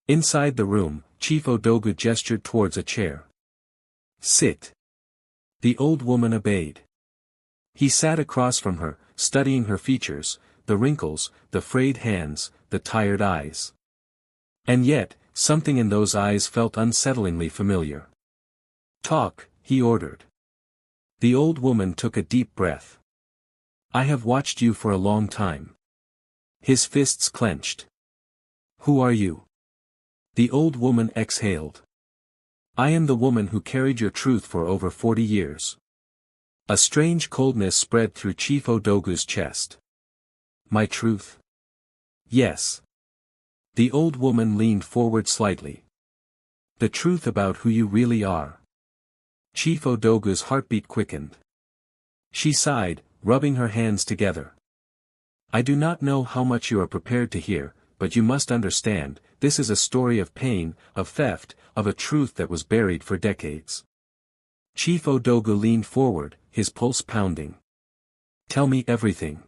Inside the room, Chief Odogu gestured towards a chair. "Sit." The old woman obeyed. He sat across from her, studying her features, the wrinkles, the frayed hands, the tired eyes. And yet, something in those eyes felt unsettlingly familiar. "Talk," he ordered. The old woman took a deep breath. "I have watched you for a long time." His fists clenched. "Who are you?" The old woman exhaled. "I am the woman who carried your truth for over 40 years. A strange coldness spread through Chief Odogu's chest. "My truth?" "Yes." The old woman leaned forward slightly. "The truth about who you really are." Chief Odogu's heartbeat quickened. She sighed, rubbing her hands together. "I do not know how much you are prepared to hear, but you must understand, this is a story of pain, of theft, of a truth that was buried for decades." Chief Odogu leaned forward, his pulse pounding. "Tell me everything."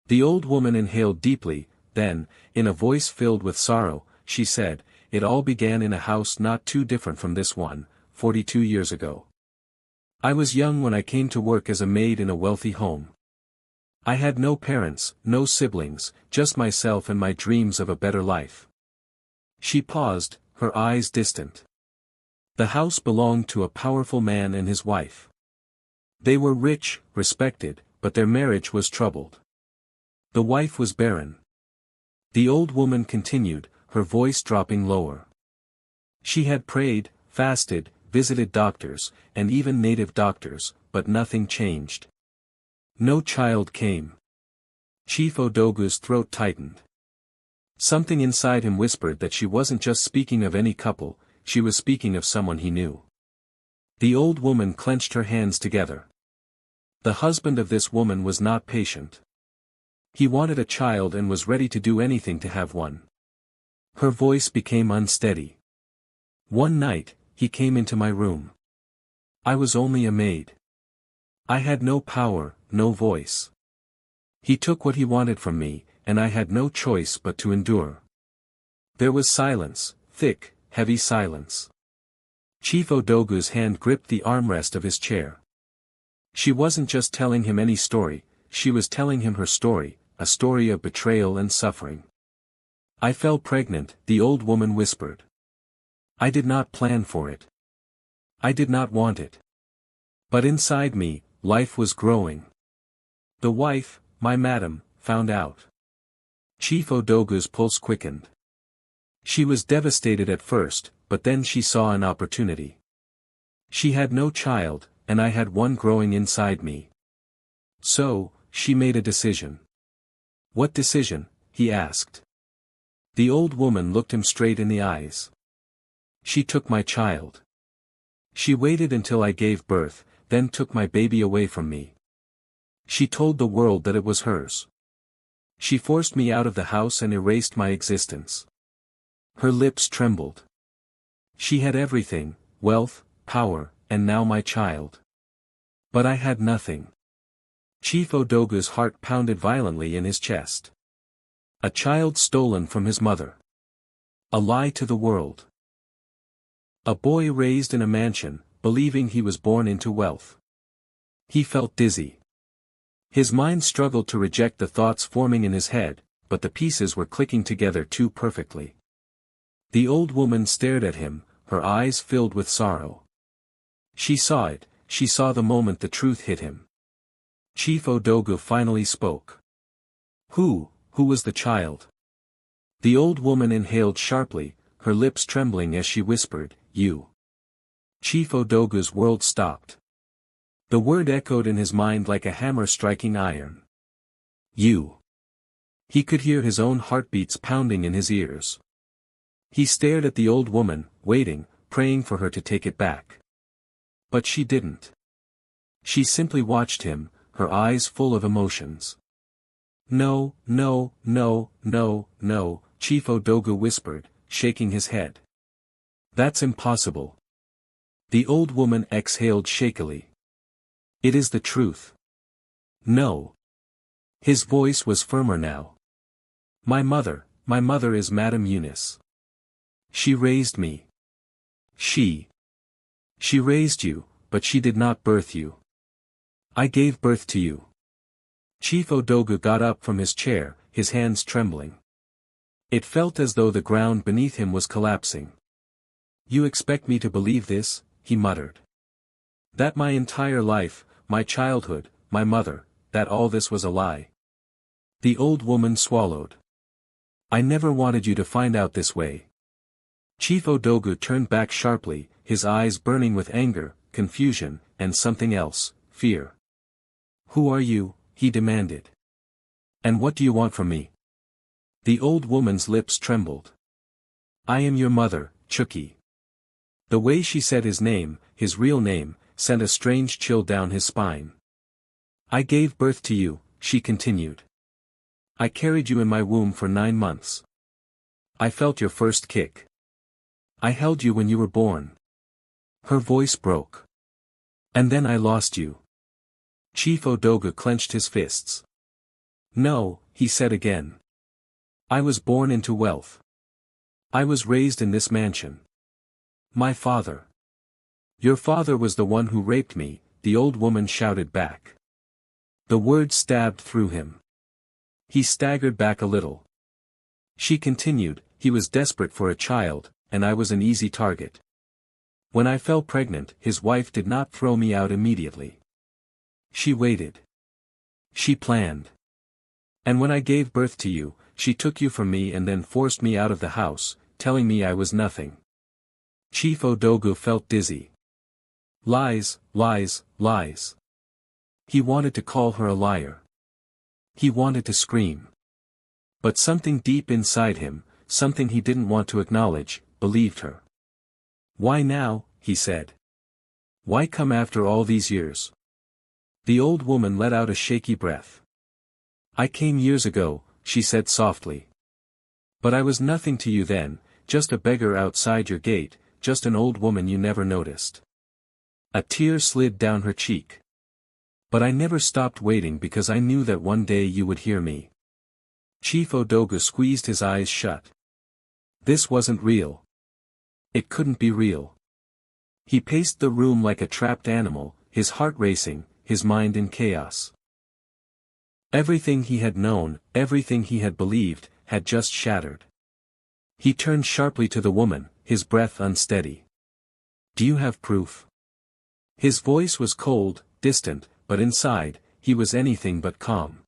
The old woman inhaled deeply, then, in a voice filled with sorrow, she said, "It all began in a house not too different from this one, 42 years ago. I was young when I came to work as a maid in a wealthy home. I had no parents, no siblings, just myself and my dreams of a better life." She paused, her eyes distant. The house belonged to a powerful man and his wife. They were rich, respected, but their marriage was troubled. The wife was barren. The old woman continued, her voice dropping lower. She had prayed, fasted, visited doctors, and even native doctors, but nothing changed. No child came. Chief Odogu's throat tightened. Something inside him whispered that she wasn't just speaking of any couple, she was speaking of someone he knew. The old woman clenched her hands together. The husband of this woman was not patient. He wanted a child and was ready to do anything to have one. Her voice became unsteady. "One night, he came into my room. I was only a maid. I had no power, no voice. He took what he wanted from me, and I had no choice but to endure." There was silence, thick, heavy silence. Chief Odogu's hand gripped the armrest of his chair. She wasn't just telling him any story, she was telling him her story, a story of betrayal and suffering. "I fell pregnant," the old woman whispered. "I did not plan for it. I did not want it. But inside me, life was growing. The wife, my madam, found out." Chief Odogu's pulse quickened. She was devastated at first, but then she saw an opportunity. She had no child, and I had one growing inside me. So, she made a decision. "What decision?" he asked. The old woman looked him straight in the eyes. "She took my child. She waited until I gave birth, then took my baby away from me. She told the world that it was hers. She forced me out of the house and erased my existence." Her lips trembled. She had everything, wealth, power, and now my child. But I had nothing. Chief Odogu's heart pounded violently in his chest. A child stolen from his mother. A lie to the world. A boy raised in a mansion, believing he was born into wealth. He felt dizzy. His mind struggled to reject the thoughts forming in his head, but the pieces were clicking together too perfectly. The old woman stared at him, her eyes filled with sorrow. She saw it, she saw the moment the truth hit him. Chief Odogu finally spoke. Who was the child?" The old woman inhaled sharply, her lips trembling as she whispered, "You." Chief Odogu's world stopped. The word echoed in his mind like a hammer striking iron. "You." He could hear his own heartbeats pounding in his ears. He stared at the old woman, waiting, praying for her to take it back. But she didn't. She simply watched him, her eyes full of emotions. "No, no, no, no, no," Chief Odogu whispered, shaking his head. "That's impossible." The old woman exhaled shakily. "It is the truth." "No." His voice was firmer now. My mother is Madame Eunice. She raised me. She raised you, but she did not birth you. I gave birth to you. Chief Odogu got up from his chair, his hands trembling. It felt as though the ground beneath him was collapsing. You expect me to believe this? He muttered. That my entire life, my childhood, my mother, that all this was a lie. The old woman swallowed. I never wanted you to find out this way. Chief Odogu turned back sharply, his eyes burning with anger, confusion, and something else, fear. Who are you? He demanded. And what do you want from me? The old woman's lips trembled. I am your mother, Chuki. The way she said his name, his real name, sent a strange chill down his spine. I gave birth to you, she continued. I carried you in my womb for 9 months. I felt your first kick. I held you when you were born. Her voice broke. And then I lost you. Chief Odogu clenched his fists. No, he said again. I was born into wealth. I was raised in this mansion. My father. Your father was the one who raped me, the old woman shouted back. The words stabbed through him. He staggered back a little. She continued, he was desperate for a child, and I was an easy target. When I fell pregnant, his wife did not throw me out immediately. She waited. She planned. And when I gave birth to you, she took you from me and then forced me out of the house, telling me I was nothing. Chief Odogu felt dizzy. Lies, lies, lies. He wanted to call her a liar. He wanted to scream. But something deep inside him, something he didn't want to acknowledge, believed her. Why now? He said. Why come after all these years? The old woman let out a shaky breath. I came years ago, she said softly. But I was nothing to you then, just a beggar outside your gate, just an old woman you never noticed. A tear slid down her cheek. But I never stopped waiting because I knew that one day you would hear me. Chief Odogu squeezed his eyes shut. This wasn't real. It couldn't be real. He paced the room like a trapped animal, his heart racing, his mind in chaos. Everything he had known, everything he had believed, had just shattered. He turned sharply to the woman, his breath unsteady. Do you have proof? His voice was cold, distant, but inside, he was anything but calm.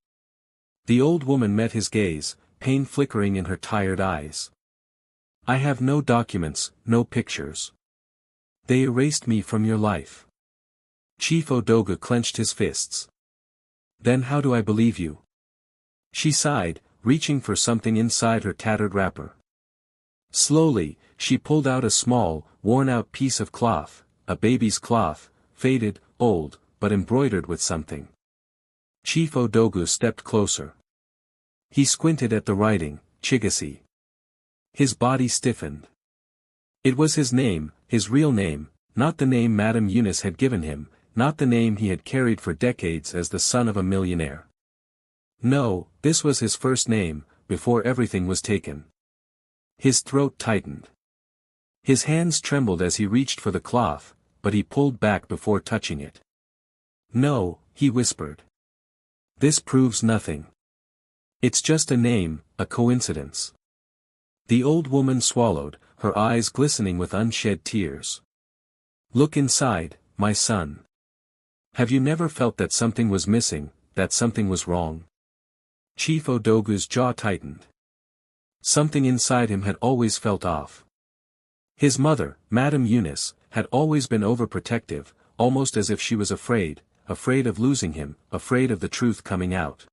The old woman met his gaze, pain flickering in her tired eyes. I have no documents, no pictures. They erased me from your life. Chief Odogu clenched his fists. Then how do I believe you? She sighed, reaching for something inside her tattered wrapper. Slowly, she pulled out a small, worn-out piece of cloth, a baby's cloth, faded, old, but embroidered with something. Chief Odogu stepped closer. He squinted at the writing, Chigasi. His body stiffened. It was his name, his real name, not the name Madame Eunice had given him, not the name he had carried for decades as the son of a millionaire. No, this was his first name, before everything was taken. His throat tightened. His hands trembled as he reached for the cloth, but he pulled back before touching it. No, he whispered. This proves nothing. It's just a name, a coincidence. The old woman swallowed, her eyes glistening with unshed tears. Look inside, my son. Have you never felt that something was missing, that something was wrong? Chief Odogu's jaw tightened. Something inside him had always felt off. His mother, Madame Eunice, had always been overprotective, almost as if she was afraid of losing him, afraid of the truth coming out.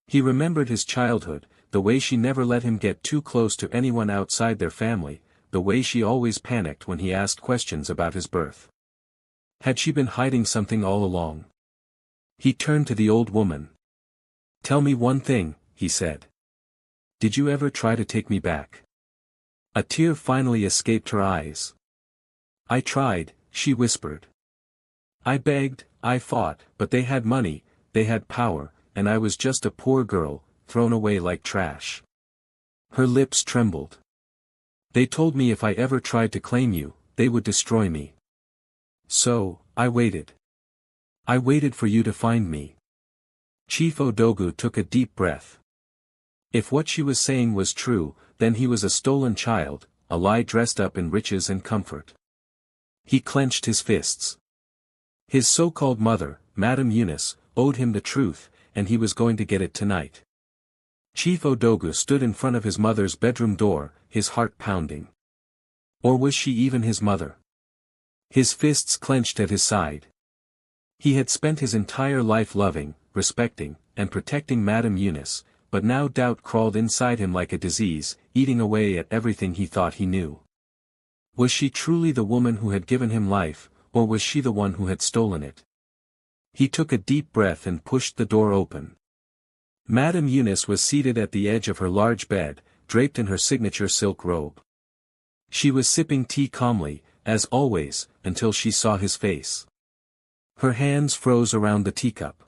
He remembered his childhood, the way she never let him get too close to anyone outside their family, the way she always panicked when he asked questions about his birth. Had she been hiding something all along? He turned to the old woman. Tell me one thing, he said. Did you ever try to take me back? A tear finally escaped her eyes. I tried, she whispered. I begged, I fought, but they had money, they had power, and I was just a poor girl, thrown away like trash. Her lips trembled. They told me if I ever tried to claim you, they would destroy me. So, I waited. I waited for you to find me. Chief Odogu took a deep breath. If what she was saying was true, then he was a stolen child, a lie dressed up in riches and comfort. He clenched his fists. His so-called mother, Madame Eunice, owed him the truth, and he was going to get it tonight. Chief Odogu stood in front of his mother's bedroom door, his heart pounding. Or was she even his mother? His fists clenched at his side. He had spent his entire life loving, respecting, and protecting Madame Eunice, but now doubt crawled inside him like a disease, eating away at everything he thought he knew. Was she truly the woman who had given him life, or was she the one who had stolen it? He took a deep breath and pushed the door open. Madame Eunice was seated at the edge of her large bed, draped in her signature silk robe. She was sipping tea calmly, as always, until she saw his face. Her hands froze around the teacup.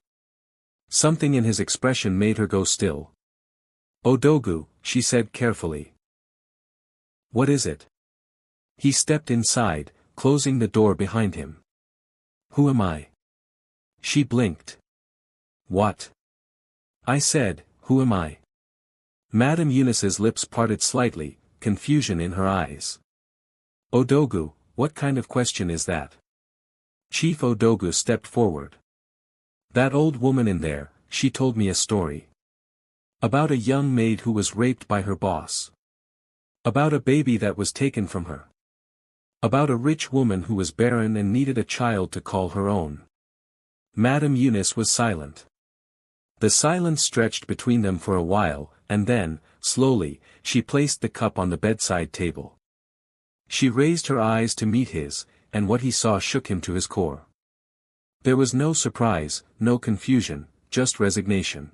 Something in his expression made her go still. "Odogu," she said carefully. "What is it?" He stepped inside, closing the door behind him. "Who am I?" She blinked. "What?" I said, "Who am I?" Madame Eunice's lips parted slightly, confusion in her eyes. "Odogu, what kind of question is that?" Chief Odogu stepped forward. "That old woman in there, she told me a story. About a young maid who was raped by her boss. About a baby that was taken from her. About a rich woman who was barren and needed a child to call her own." Madame Eunice was silent. The silence stretched between them for a while, and then, slowly, she placed the cup on the bedside table. She raised her eyes to meet his, and what he saw shook him to his core. There was no surprise, no confusion, just resignation.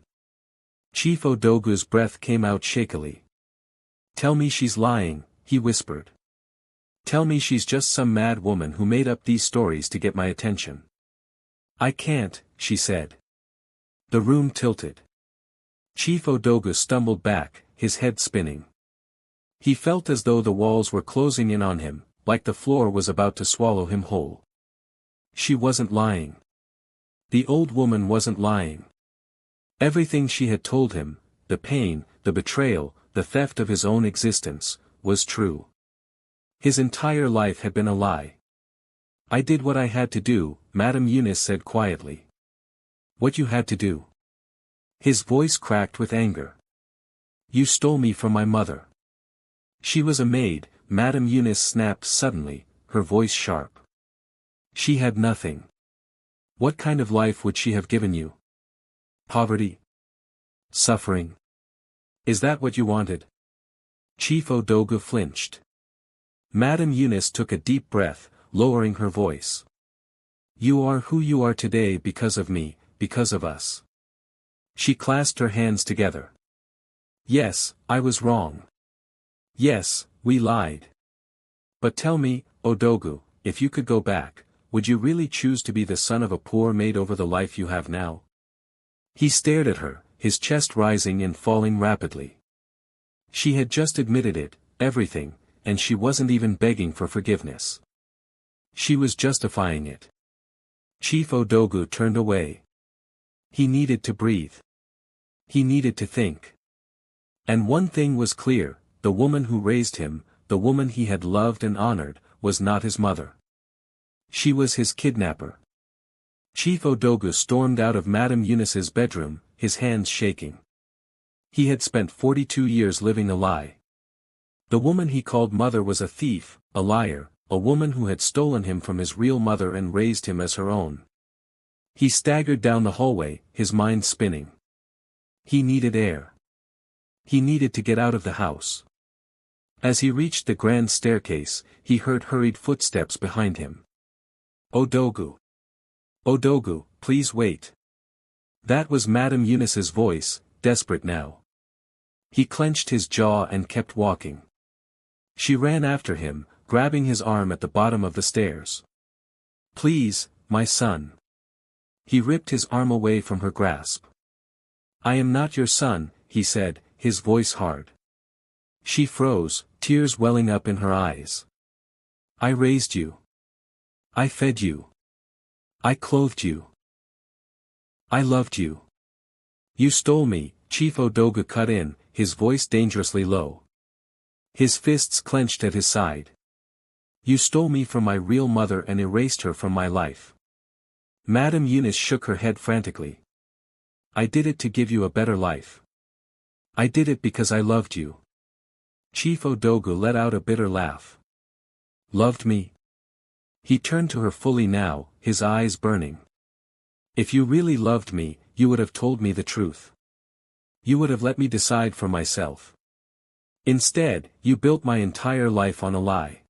Chief Odogu's breath came out shakily. "Tell me she's lying," he whispered. "Tell me she's just some mad woman who made up these stories to get my attention." "I can't," she said. The room tilted. Chief Odogu stumbled back, his head spinning. He felt as though the walls were closing in on him, like the floor was about to swallow him whole. She wasn't lying. The old woman wasn't lying. Everything she had told him, the pain, the betrayal, the theft of his own existence, was true. His entire life had been a lie. "I did what I had to do," Madame Eunice said quietly. "What you had to do?" His voice cracked with anger. "You stole me from my mother." She was a maid, Madame Eunice snapped suddenly, her voice sharp. "She had nothing. What kind of life would she have given you? Poverty? Suffering? Is that what you wanted?" Chief Odogu flinched. Madame Eunice took a deep breath, lowering her voice. "You are who you are today because of me, because of us." She clasped her hands together. "Yes, I was wrong. Yes, we lied. But tell me, Odogu, if you could go back, would you really choose to be the son of a poor maid over the life you have now?" He stared at her, his chest rising and falling rapidly. She had just admitted it, everything, and she wasn't even begging for forgiveness. She was justifying it. Chief Odogu turned away. He needed to breathe. He needed to think. And one thing was clear, the woman who raised him, the woman he had loved and honored, was not his mother. She was his kidnapper. Chief Odogu stormed out of Madame Eunice's bedroom, his hands shaking. He had spent 42 years living a lie. The woman he called mother was a thief, a liar, a woman who had stolen him from his real mother and raised him as her own. He staggered down the hallway, his mind spinning. He needed air. He needed to get out of the house. As he reached the grand staircase, he heard hurried footsteps behind him. "Odogu. Odogu, please wait." That was Madame Eunice's voice, desperate now. He clenched his jaw and kept walking. She ran after him, grabbing his arm at the bottom of the stairs. "Please, my son." He ripped his arm away from her grasp. "I am not your son," he said, his voice hard. She froze, tears welling up in her eyes. I raised you. I fed you. I clothed you. I loved you. You stole me, Chief Odogu cut in, his voice dangerously low. His fists clenched at his side. You stole me from my real mother and erased her from my life. Madame Eunice shook her head frantically. I did it to give you a better life. I did it because I loved you. Chief Odogu let out a bitter laugh. Loved me? He turned to her fully now, his eyes burning. If you really loved me, you would have told me the truth. You would have let me decide for myself. Instead, you built my entire life on a lie.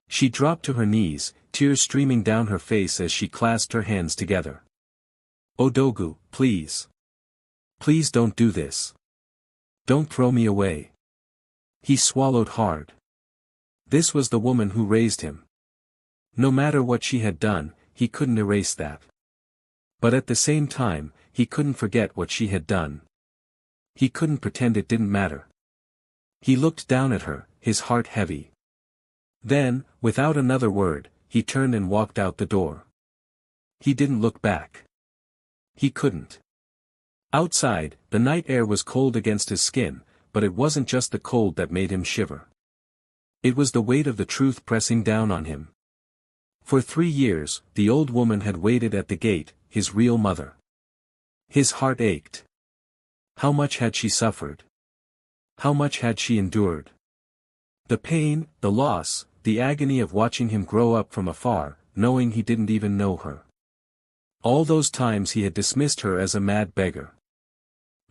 She dropped to her knees, tears streaming down her face as she clasped her hands together. Odogu, please. Please don't do this. Don't throw me away. He swallowed hard. This was the woman who raised him. No matter what she had done, he couldn't erase that. But at the same time, he couldn't forget what she had done. He couldn't pretend it didn't matter. He looked down at her, his heart heavy. Then, without another word, he turned and walked out the door. He didn't look back. He couldn't. Outside, the night air was cold against his skin, but it wasn't just the cold that made him shiver. It was the weight of the truth pressing down on him. For 3 years, the old woman had waited at the gate, his real mother. His heart ached. How much had she suffered? How much had she endured? The pain, the loss, the agony of watching him grow up from afar, knowing he didn't even know her. All those times he had dismissed her as a mad beggar.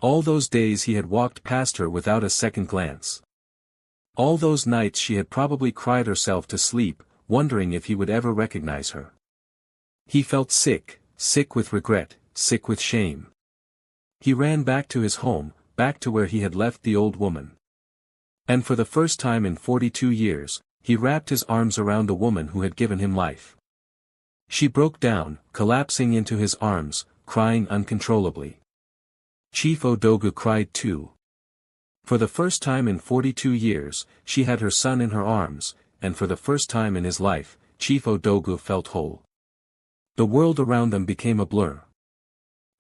All those days he had walked past her without a second glance. All those nights she had probably cried herself to sleep, wondering if he would ever recognize her. He felt sick, sick with regret, sick with shame. He ran back to his home, back to where he had left the old woman. And for the first time in 42 years, he wrapped his arms around the woman who had given him life. She broke down, collapsing into his arms, crying uncontrollably. Chief Odogu cried too. For the first time in 42 years, she had her son in her arms, and for the first time in his life, Chief Odogu felt whole. The world around them became a blur.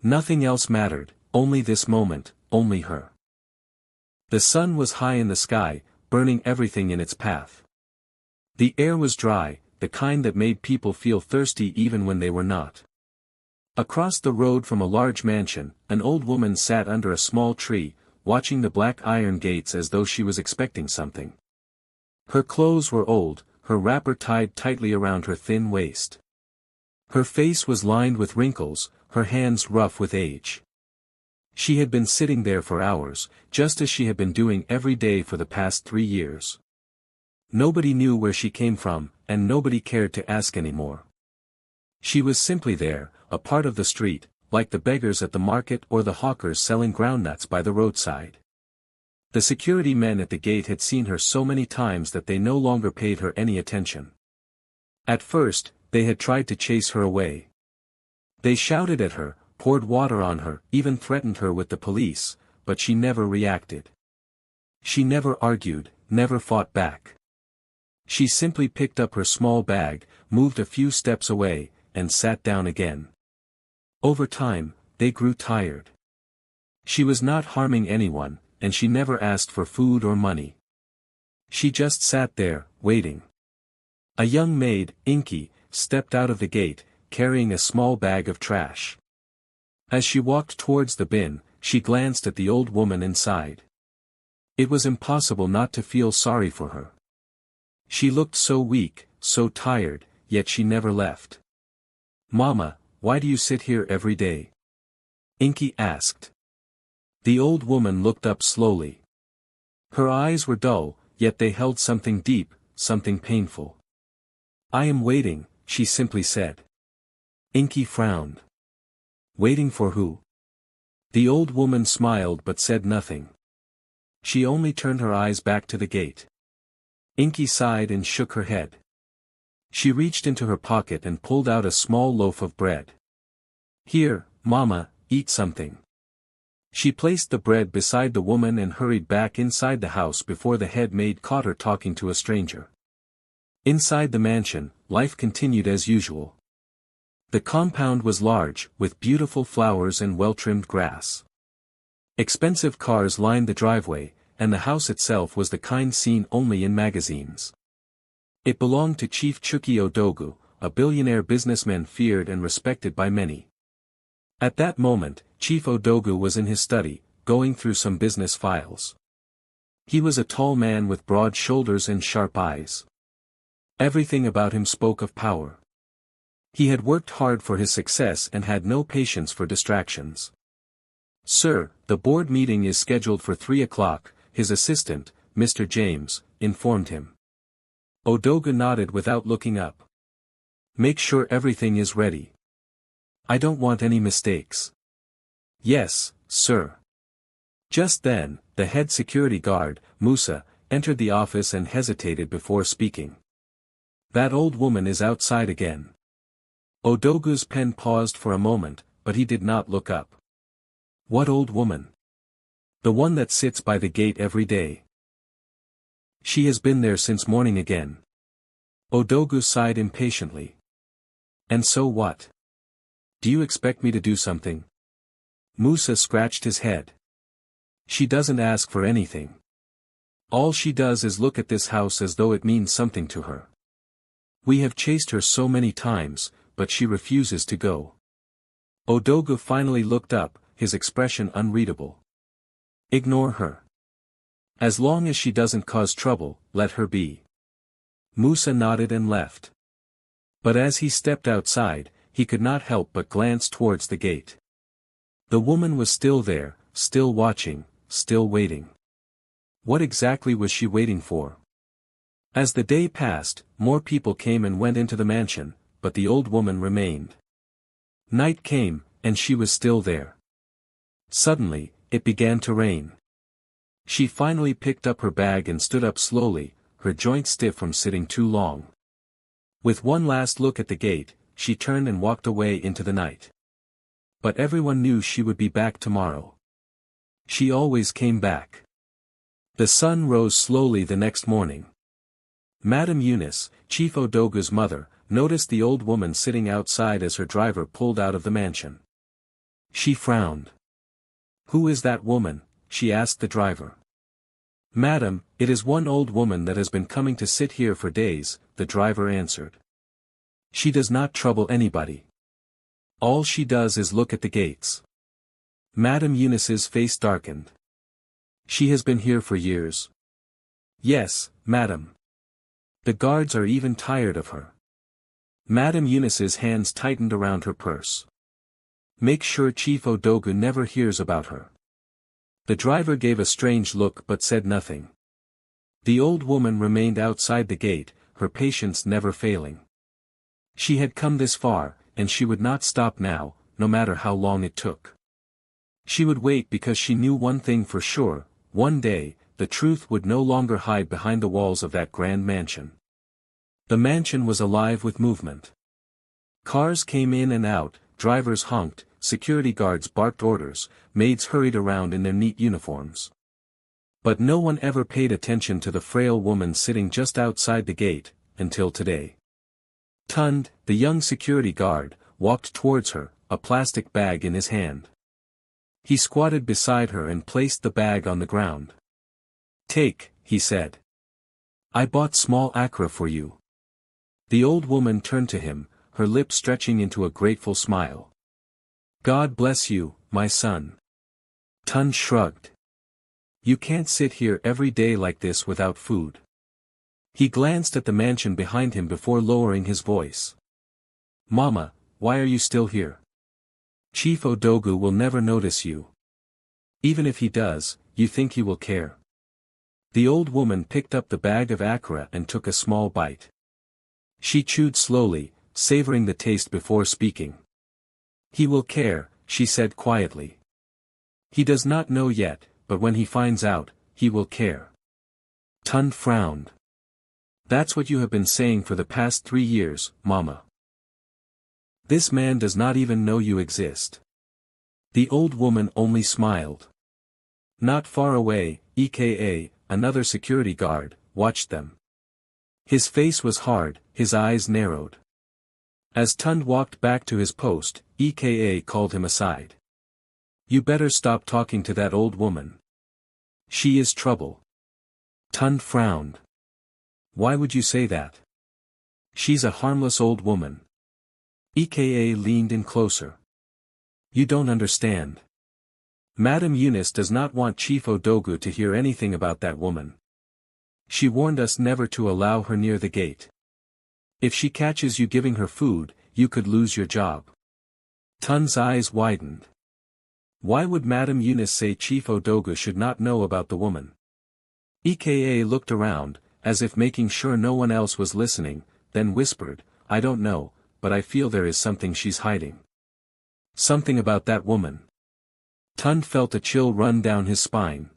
Nothing else mattered, only this moment, only her. The sun was high in the sky, burning everything in its path. The air was dry, the kind that made people feel thirsty even when they were not. Across the road from a large mansion, an old woman sat under a small tree, watching the black iron gates as though she was expecting something. Her clothes were old, her wrapper tied tightly around her thin waist. Her face was lined with wrinkles, her hands rough with age. She had been sitting there for hours, just as she had been doing every day for the past 3 years. Nobody knew where she came from, and nobody cared to ask anymore. She was simply there, a part of the street, like the beggars at the market or the hawkers selling groundnuts by the roadside. The security men at the gate had seen her so many times that they no longer paid her any attention. At first, they had tried to chase her away. They shouted at her, poured water on her, even threatened her with the police, but she never reacted. She never argued, never fought back. She simply picked up her small bag, moved a few steps away, and sat down again. Over time, they grew tired. She was not harming anyone, and she never asked for food or money. She just sat there, waiting. A young maid, Inky, stepped out of the gate, carrying a small bag of trash. As she walked towards the bin, she glanced at the old woman inside. It was impossible not to feel sorry for her. She looked so weak, so tired, yet she never left. "Mama, why do you sit here every day?" Inky asked. The old woman looked up slowly. Her eyes were dull, yet they held something deep, something painful. "I am waiting," she simply said. Inky frowned. Waiting for who? The old woman smiled but said nothing. She only turned her eyes back to the gate. Inky sighed and shook her head. She reached into her pocket and pulled out a small loaf of bread. "Here, Mama, eat something." She placed the bread beside the woman and hurried back inside the house before the head maid caught her talking to a stranger. Inside the mansion, life continued as usual. The compound was large, with beautiful flowers and well-trimmed grass. Expensive cars lined the driveway, and the house itself was the kind seen only in magazines. It belonged to Chief Chuki Odogu, a billionaire businessman feared and respected by many. At that moment, Chief Odogu was in his study, going through some business files. He was a tall man with broad shoulders and sharp eyes. Everything about him spoke of power. He had worked hard for his success and had no patience for distractions. "Sir, the board meeting is scheduled for 3 o'clock, his assistant, Mr. James, informed him. Odogu nodded without looking up. "Make sure everything is ready. I don't want any mistakes." "Yes, sir." Just then, the head security guard, Musa, entered the office and hesitated before speaking. "That old woman is outside again." Odogu's pen paused for a moment, but he did not look up. "What old woman?" "The one that sits by the gate every day." "She has been there since morning again." Odogu sighed impatiently. "And so what? Do you expect me to do something?" Musa scratched his head. "She doesn't ask for anything. All she does is look at this house as though it means something to her. We have chased her so many times, but she refuses to go." Odogu finally looked up, his expression unreadable. "Ignore her. As long as she doesn't cause trouble, let her be." Musa nodded and left. But as he stepped outside, he could not help but glance towards the gate. The woman was still there, still watching, still waiting. What exactly was she waiting for? As the day passed, more people came and went into the mansion, but the old woman remained. Night came, and she was still there. Suddenly, it began to rain. She finally picked up her bag and stood up slowly, her joints stiff from sitting too long. With one last look at the gate, she turned and walked away into the night. But everyone knew she would be back tomorrow. She always came back. The sun rose slowly the next morning. Madame Eunice, Chief Odogu's mother, noticed the old woman sitting outside as her driver pulled out of the mansion. She frowned. "Who is that woman?" she asked the driver. "Madam, it is one old woman that has been coming to sit here for days," the driver answered. "She does not trouble anybody. All she does is look at the gates." Madame Eunice's face darkened. "She has been here for years." "Yes, madam. The guards are even tired of her." Madame Eunice's hands tightened around her purse. "Make sure Chief Odogu never hears about her." The driver gave a strange look but said nothing. The old woman remained outside the gate, her patience never failing. She had come this far, and she would not stop now, no matter how long it took. She would wait because she knew one thing for sure: one day, the truth would no longer hide behind the walls of that grand mansion. The mansion was alive with movement. Cars came in and out, drivers honked, security guards barked orders, maids hurried around in their neat uniforms. But no one ever paid attention to the frail woman sitting just outside the gate, until today. Tund, the young security guard, walked towards her, a plastic bag in his hand. He squatted beside her and placed the bag on the ground. "Take," he said. "I bought small akra for you." The old woman turned to him, her lips stretching into a grateful smile. "God bless you, my son." Tund shrugged. "You can't sit here every day like this without food." He glanced at the mansion behind him before lowering his voice. "Mama, why are you still here? Chief Odogu will never notice you. Even if he does, you think he will care?" The old woman picked up the bag of akra and took a small bite. She chewed slowly, savoring the taste before speaking. "He will care," she said quietly. "He does not know yet, but when he finds out, he will care." Tund frowned. "That's what you have been saying for the past 3 years, Mama. This man does not even know you exist." The old woman only smiled. Not far away, aka, another security guard, watched them. His face was hard, his eyes narrowed. As Tund walked back to his post, eka called him aside. "You better stop talking to that old woman. She is trouble." Tund frowned. "Why would you say that? She's a harmless old woman." Eka leaned in closer. "You don't understand. Madame Eunice does not want Chief Odogu to hear anything about that woman. She warned us never to allow her near the gate. If she catches you giving her food, you could lose your job." Tund's eyes widened. Why would Madame Eunice say Chief Odogu should not know about the woman? Eka looked around, as if making sure no one else was listening, then whispered, "I don't know, but I feel there is something she's hiding." Something about that woman. Tund felt a chill run down his spine.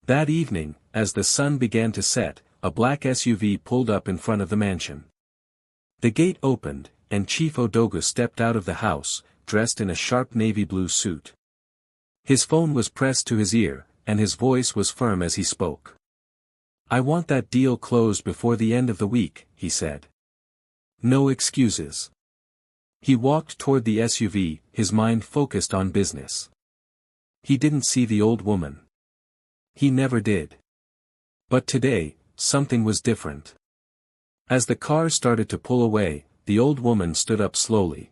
That evening, as the sun began to set, a black SUV pulled up in front of the mansion. The gate opened, and Chief Odogu stepped out of the house, dressed in a sharp navy blue suit. His phone was pressed to his ear, and his voice was firm as he spoke. "I want that deal closed before the end of the week," he said. "No excuses." He walked toward the SUV, his mind focused on business. He didn't see the old woman. He never did. But today, something was different. As the car started to pull away, the old woman stood up slowly.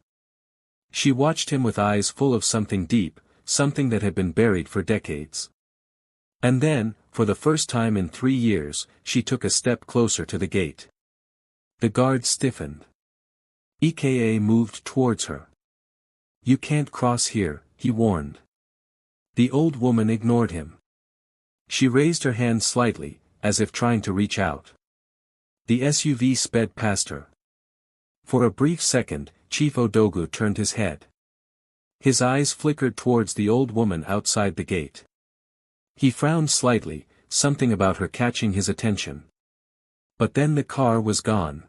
She watched him with eyes full of something deep, something that had been buried for decades. And then, for the first time in 3 years, she took a step closer to the gate. The guard stiffened. Eka moved towards her. "You can't cross here," he warned. The old woman ignored him. She raised her hand slightly, as if trying to reach out. The SUV sped past her. For a brief second, Chief Odogu turned his head. His eyes flickered towards the old woman outside the gate. He frowned slightly, something about her catching his attention. But then the car was gone.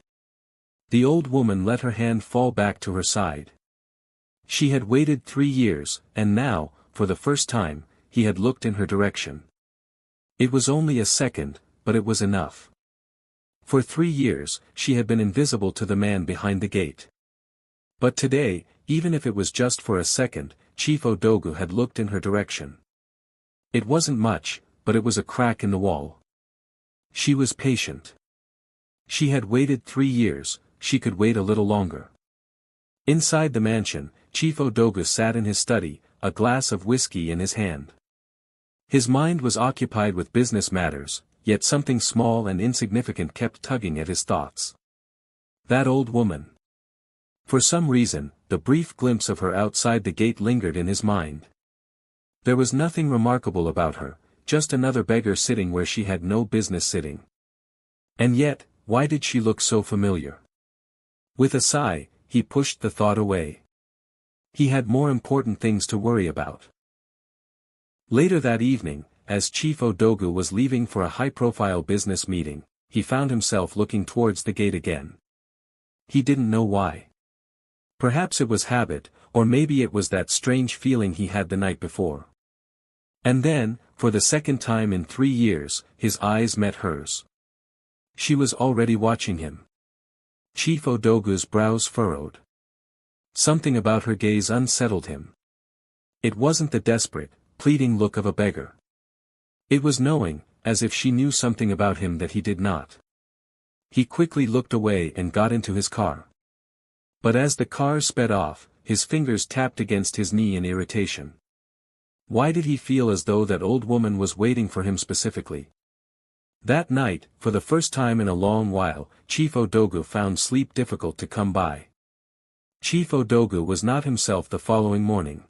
The old woman let her hand fall back to her side. She had waited 3 years, and now, for the first time, he had looked in her direction. It was only a second, but it was enough. For 3 years, she had been invisible to the man behind the gate. But today, even if it was just for a second, Chief Odogu had looked in her direction. It wasn't much, but it was a crack in the wall. She was patient. She had waited 3 years, she could wait a little longer. Inside the mansion, Chief Odogu sat in his study, a glass of whiskey in his hand. His mind was occupied with business matters, yet something small and insignificant kept tugging at his thoughts. That old woman. For some reason, the brief glimpse of her outside the gate lingered in his mind. There was nothing remarkable about her, just another beggar sitting where she had no business sitting. And yet, why did she look so familiar? With a sigh, he pushed the thought away. He had more important things to worry about. Later that evening, as Chief Odogu was leaving for a high-profile business meeting, he found himself looking towards the gate again. He didn't know why. Perhaps it was habit, or maybe it was that strange feeling he had the night before. And then, for the second time in 3 years, his eyes met hers. She was already watching him. Chief Odogu's brows furrowed. Something about her gaze unsettled him. It wasn't the desperate, pleading look of a beggar. It was knowing, as if she knew something about him that he did not. He quickly looked away and got into his car. But as the car sped off, his fingers tapped against his knee in irritation. Why did he feel as though that old woman was waiting for him specifically? That night, for the first time in a long while, Chief Odogu found sleep difficult to come by. Chief Odogu was not himself the following morning.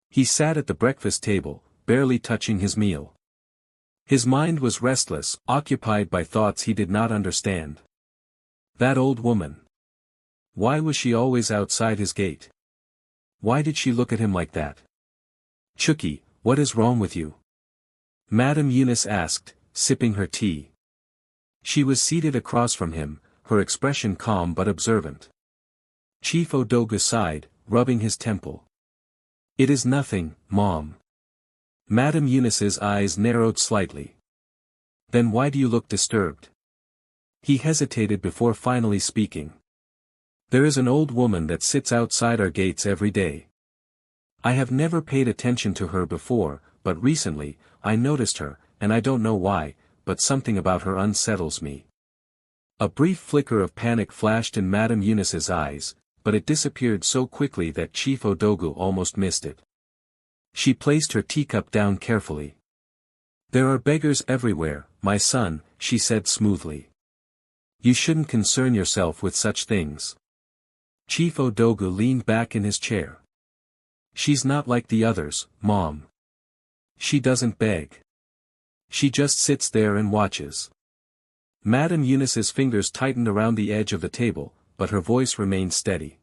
He sat at the breakfast table, barely touching his meal. His mind was restless, occupied by thoughts he did not understand. That old woman. Why was she always outside his gate? Why did she look at him like that? "Chucky, what is wrong with you?" Madame Eunice asked, sipping her tea. She was seated across from him, her expression calm but observant. Chief Odogu sighed, rubbing his temple. It is nothing, Mom. Madame Eunice's eyes narrowed slightly. Then why do you look disturbed? He hesitated before finally speaking. There is an old woman that sits outside our gates every day. I have never paid attention to her before, but recently, I noticed her, and I don't know why, but something about her unsettles me. A brief flicker of panic flashed in Madame Eunice's eyes, but it disappeared so quickly that Chief Odogu almost missed it. She placed her teacup down carefully. There are beggars everywhere, my son, she said smoothly. You shouldn't concern yourself with such things. Chief Odogu leaned back in his chair. She's not like the others, Mom. She doesn't beg. She just sits there and watches. Madame Eunice's fingers tightened around the edge of the table, but her voice remained steady.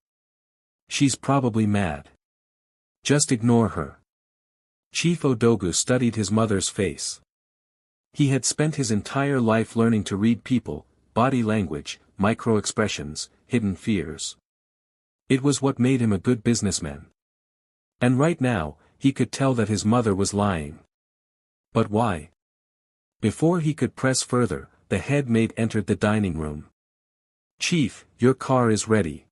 She's probably mad. Just ignore her. Chief Odogu studied his mother's face. He had spent his entire life learning to read people, body language, micro-expressions, hidden fears. It was what made him a good businessman. And right now, he could tell that his mother was lying. But why? Before he could press further, the head maid entered the dining room. Chief, your car is ready.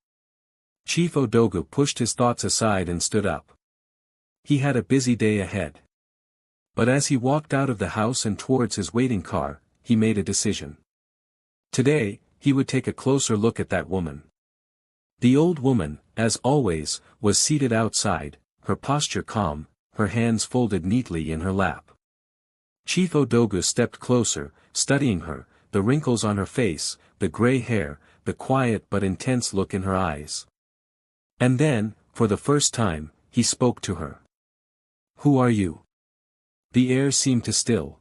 Chief Odogu pushed his thoughts aside and stood up. He had a busy day ahead. But as he walked out of the house and towards his waiting car, he made a decision. Today, he would take a closer look at that woman. The old woman, as always, was seated outside, her posture calm, her hands folded neatly in her lap. Chief Odogu stepped closer, studying her, the wrinkles on her face, the gray hair, the quiet but intense look in her eyes. And then, for the first time, he spoke to her. Who are you? The air seemed to still.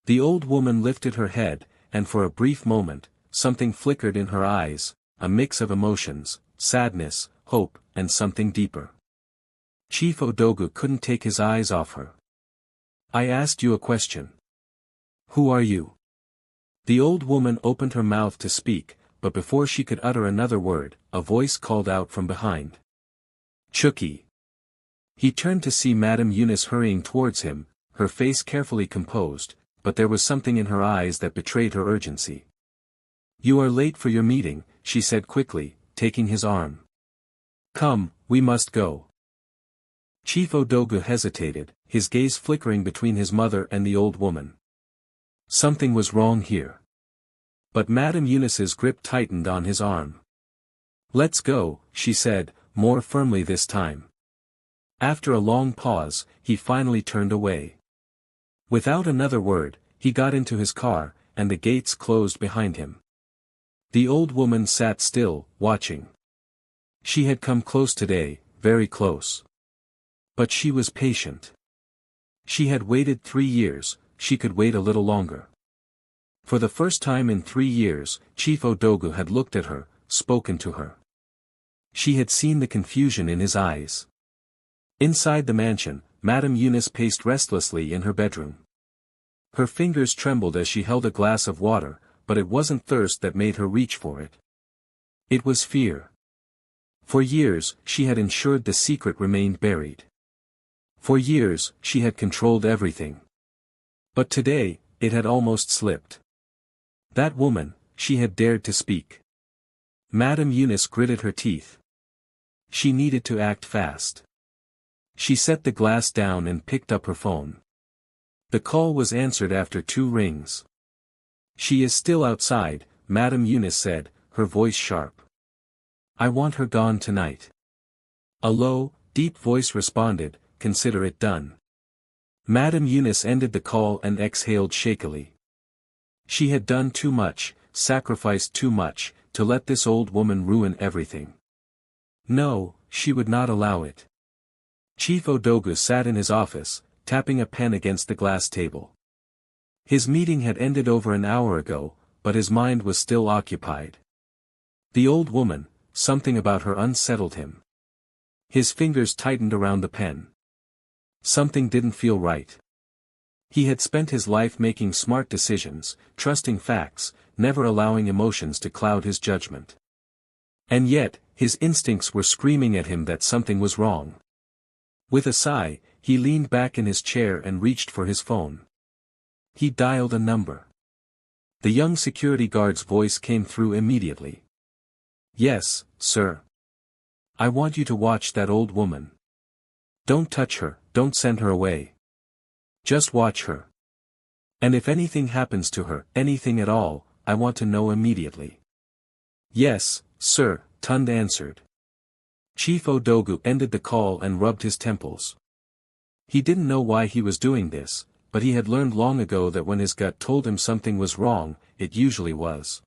The old woman lifted her head, and for a brief moment, something flickered in her eyes, a mix of emotions, sadness, hope, and something deeper. Chief Odogu couldn't take his eyes off her. I asked you a question. Who are you? The old woman opened her mouth to speak, but before she could utter another word, a voice called out from behind. Chucky. He turned to see Madame Eunice hurrying towards him, her face carefully composed, but there was something in her eyes that betrayed her urgency. You are late for your meeting, she said quickly, taking his arm. Come, we must go. Chief Odogu hesitated, his gaze flickering between his mother and the old woman. Something was wrong here. But Madame Eunice's grip tightened on his arm. Let's go, she said, more firmly this time. After a long pause, he finally turned away. Without another word, he got into his car, and the gates closed behind him. The old woman sat still, watching. She had come close today, very close. But she was patient. She had waited 3 years, she could wait a little longer. For the first time in 3 years, Chief Odogu had looked at her, spoken to her. She had seen the confusion in his eyes. Inside the mansion, Madame Eunice paced restlessly in her bedroom. Her fingers trembled as she held a glass of water, but it wasn't thirst that made her reach for it. It was fear. For years, she had ensured the secret remained buried. For years, she had controlled everything. But today, it had almost slipped. That woman, she had dared to speak. Madame Eunice gritted her teeth. She needed to act fast. She set the glass down and picked up her phone. The call was answered after 2 rings. She is still outside, Madame Eunice said, her voice sharp. I want her gone tonight. A low, deep voice responded, consider it done. Madame Eunice ended the call and exhaled shakily. She had done too much, sacrificed too much, to let this old woman ruin everything. No, she would not allow it. Chief Odogu sat in his office, tapping a pen against the glass table. His meeting had ended over an hour ago, but his mind was still occupied. The old woman, something about her unsettled him. His fingers tightened around the pen. Something didn't feel right. He had spent his life making smart decisions, trusting facts, never allowing emotions to cloud his judgment. And yet, his instincts were screaming at him that something was wrong. With a sigh, he leaned back in his chair and reached for his phone. He dialed a number. The young security guard's voice came through immediately. "Yes, sir. I want you to watch that old woman. Don't touch her, don't send her away. Just watch her. And if anything happens to her, anything at all, I want to know immediately." "Yes, sir," Tund answered. Chief Odogu ended the call and rubbed his temples. He didn't know why he was doing this, but he had learned long ago that when his gut told him something was wrong, it usually was.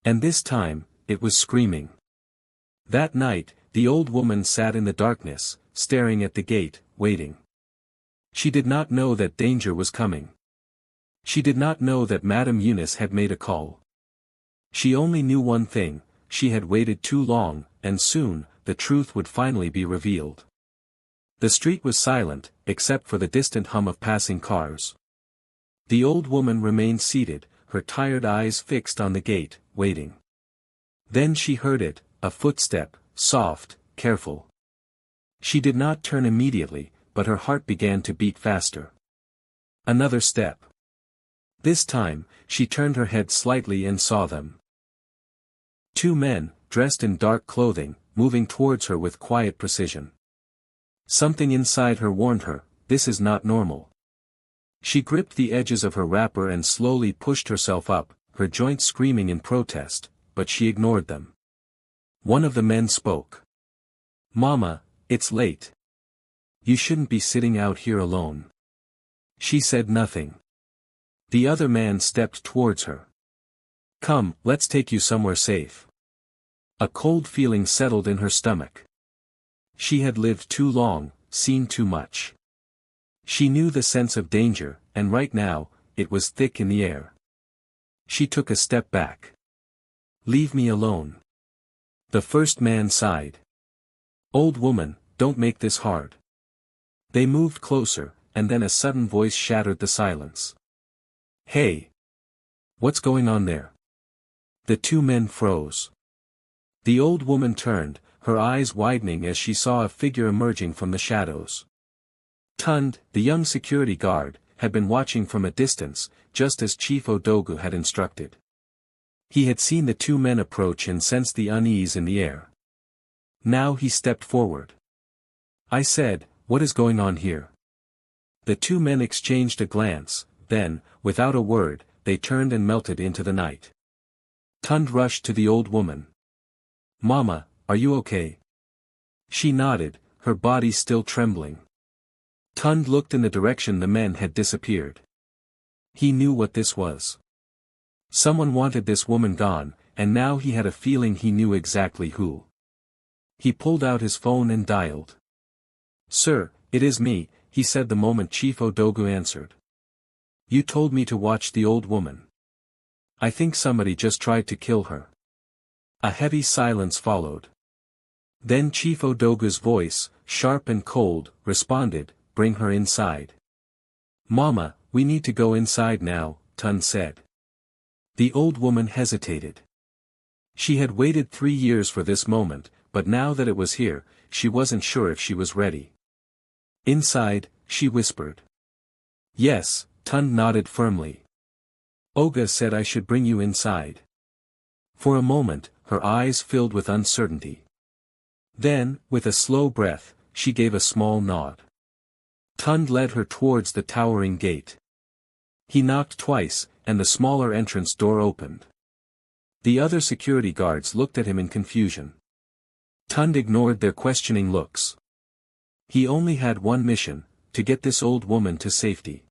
And this time, it was screaming. That night, the old woman sat in the darkness, staring at the gate, waiting. She did not know that danger was coming. She did not know that Madame Eunice had made a call. She only knew one thing: she had waited too long, and soon, the truth would finally be revealed. The street was silent, except for the distant hum of passing cars. The old woman remained seated, her tired eyes fixed on the gate, waiting. Then she heard it, a footstep, soft, careful. She did not turn immediately, but her heart began to beat faster. Another step. This time, she turned her head slightly and saw them. Two men, dressed in dark clothing, moving towards her with quiet precision. Something inside her warned her, this is not normal. She gripped the edges of her wrapper and slowly pushed herself up, her joints screaming in protest, but she ignored them. One of the men spoke. "Mama, it's late. You shouldn't be sitting out here alone." She said nothing. The other man stepped towards her. "Come, let's take you somewhere safe." A cold feeling settled in her stomach. She had lived too long, seen too much. She knew the sense of danger, and right now, it was thick in the air. She took a step back. "Leave me alone." The first man sighed. "Old woman, don't make this hard." They moved closer, and then a sudden voice shattered the silence. "Hey! What's going on there?" The two men froze. The old woman turned, her eyes widening as she saw a figure emerging from the shadows. Tund, the young security guard, had been watching from a distance, just as Chief Odogu had instructed. He had seen the two men approach and sensed the unease in the air. Now he stepped forward. "I said, what is going on here?" The two men exchanged a glance, then, without a word, they turned and melted into the night. Tund rushed to the old woman. "Mama, are you okay?" She nodded, her body still trembling. Tund looked in the direction the men had disappeared. He knew what this was. Someone wanted this woman gone, and now he had a feeling he knew exactly who. He pulled out his phone and dialed. "Sir, it is me," he said the moment Chief Odogu answered. "You told me to watch the old woman. I think somebody just tried to kill her." A heavy silence followed. Then Chief Odogu's voice, sharp and cold, responded, "Bring her inside." "Mama, we need to go inside now," Tund said. The old woman hesitated. She had waited 3 years for this moment, but now that it was here, she wasn't sure if she was ready. "Inside," she whispered. "Yes," Tund nodded firmly. "Oga said I should bring you inside." For a moment, her eyes filled with uncertainty. Then, with a slow breath, she gave a small nod. Tund led her towards the towering gate. He knocked twice, and the smaller entrance door opened. The other security guards looked at him in confusion. Tund ignored their questioning looks. He only had one mission: to get this old woman to safety.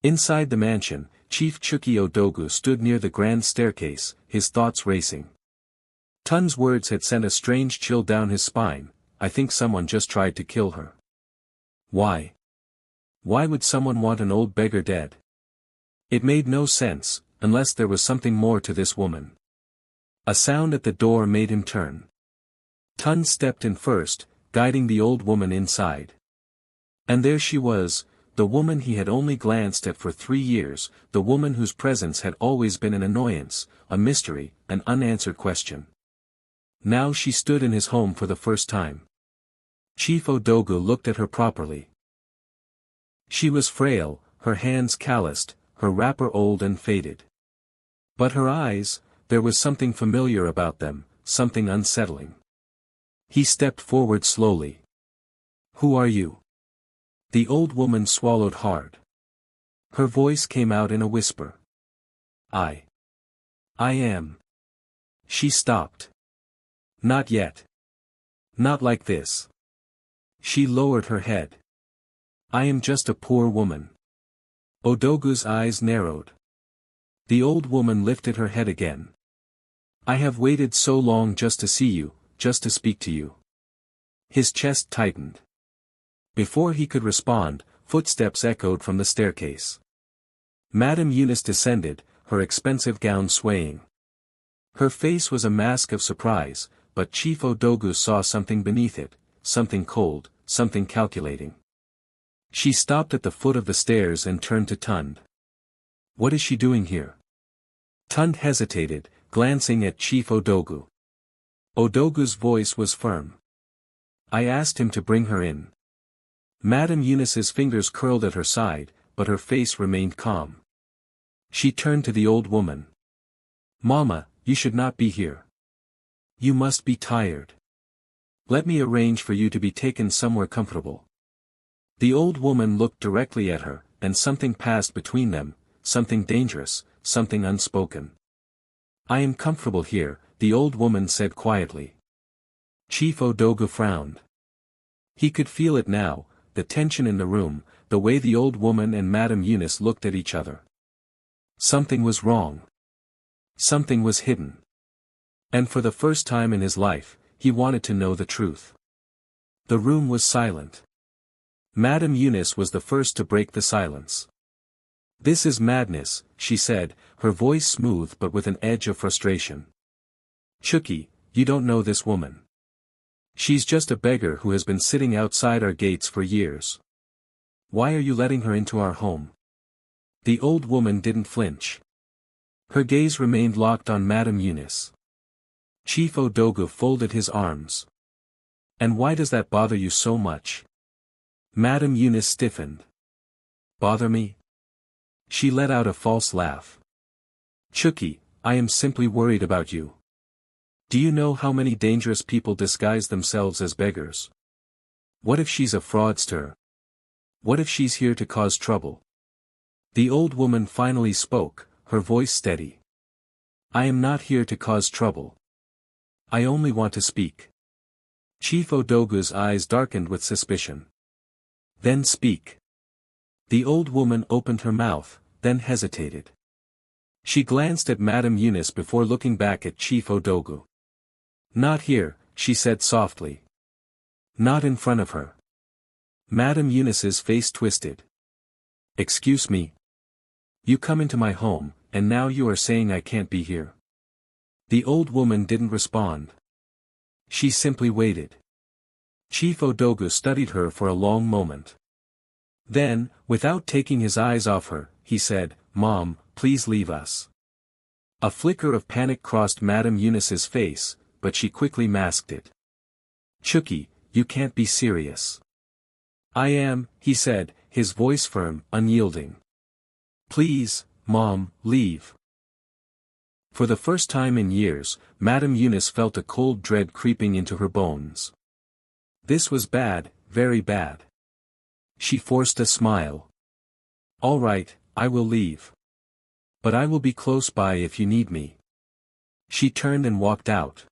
Inside the mansion, Chief Chuki Odogu stood near the grand staircase, his thoughts racing. Tund's words had sent a strange chill down his spine. I think someone just tried to kill her. Why? Why would someone want an old beggar dead? It made no sense, unless there was something more to this woman. A sound at the door made him turn. Tund stepped in first, guiding the old woman inside. And there she was, the woman he had only glanced at for 3 years, the woman whose presence had always been an annoyance, a mystery, an unanswered question. Now she stood in his home for the first time. Chief Odogu looked at her properly. She was frail, her hands calloused, her wrapper old and faded. But her eyes, there was something familiar about them, something unsettling. He stepped forward slowly. "Who are you?" The old woman swallowed hard. Her voice came out in a whisper. I am." She stopped. "Not yet. Not like this." She lowered her head. "I am just a poor woman." Odogu's eyes narrowed. The old woman lifted her head again. "I have waited so long just to see you, just to speak to you." His chest tightened. Before he could respond, footsteps echoed from the staircase. Madame Eunice descended, her expensive gown swaying. Her face was a mask of surprise, but Chief Odogu saw something beneath it, something cold, something calculating. She stopped at the foot of the stairs and turned to Tund. "What is she doing here?" Tund hesitated, glancing at Chief Odogu. Odogu's voice was firm. "I asked him to bring her in." Madame Eunice's fingers curled at her side, but her face remained calm. She turned to the old woman. "Mama, you should not be here. You must be tired. Let me arrange for you to be taken somewhere comfortable." The old woman looked directly at her, and something passed between them, something dangerous, something unspoken. "I am comfortable here," the old woman said quietly. Chief Odogu frowned. He could feel it now, the tension in the room, the way the old woman and Madame Eunice looked at each other. Something was wrong. Something was hidden. And for the first time in his life, he wanted to know the truth. The room was silent. Madame Eunice was the first to break the silence. "This is madness," she said, her voice smooth but with an edge of frustration. "Chucky, you don't know this woman. She's just a beggar who has been sitting outside our gates for years. Why are you letting her into our home?" The old woman didn't flinch. Her gaze remained locked on Madame Eunice. Chief Odogu folded his arms. "And why does that bother you so much?" Madame Eunice stiffened. "Bother me?" She let out a false laugh. "Chucky, I am simply worried about you. Do you know how many dangerous people disguise themselves as beggars? What if she's a fraudster? What if she's here to cause trouble?" The old woman finally spoke, her voice steady. "I am not here to cause trouble. I only want to speak." Chief Odogu's eyes darkened with suspicion. "Then speak." The old woman opened her mouth, then hesitated. She glanced at Madame Eunice before looking back at Chief Odogu. "Not here," she said softly. "Not in front of her." Madame Eunice's face twisted. "Excuse me. You come into my home, and now you are saying I can't be here?" The old woman didn't respond. She simply waited. Chief Odogu studied her for a long moment. Then, without taking his eyes off her, he said, "Mom, please leave us." A flicker of panic crossed Madame Eunice's face, but she quickly masked it. "Chucky, you can't be serious." "I am," he said, his voice firm, unyielding. "Please, Mom, leave." For the first time in years, Madame Eunice felt a cold dread creeping into her bones. This was bad, very bad. She forced a smile. "All right, I will leave. But I will be close by if you need me." She turned and walked out.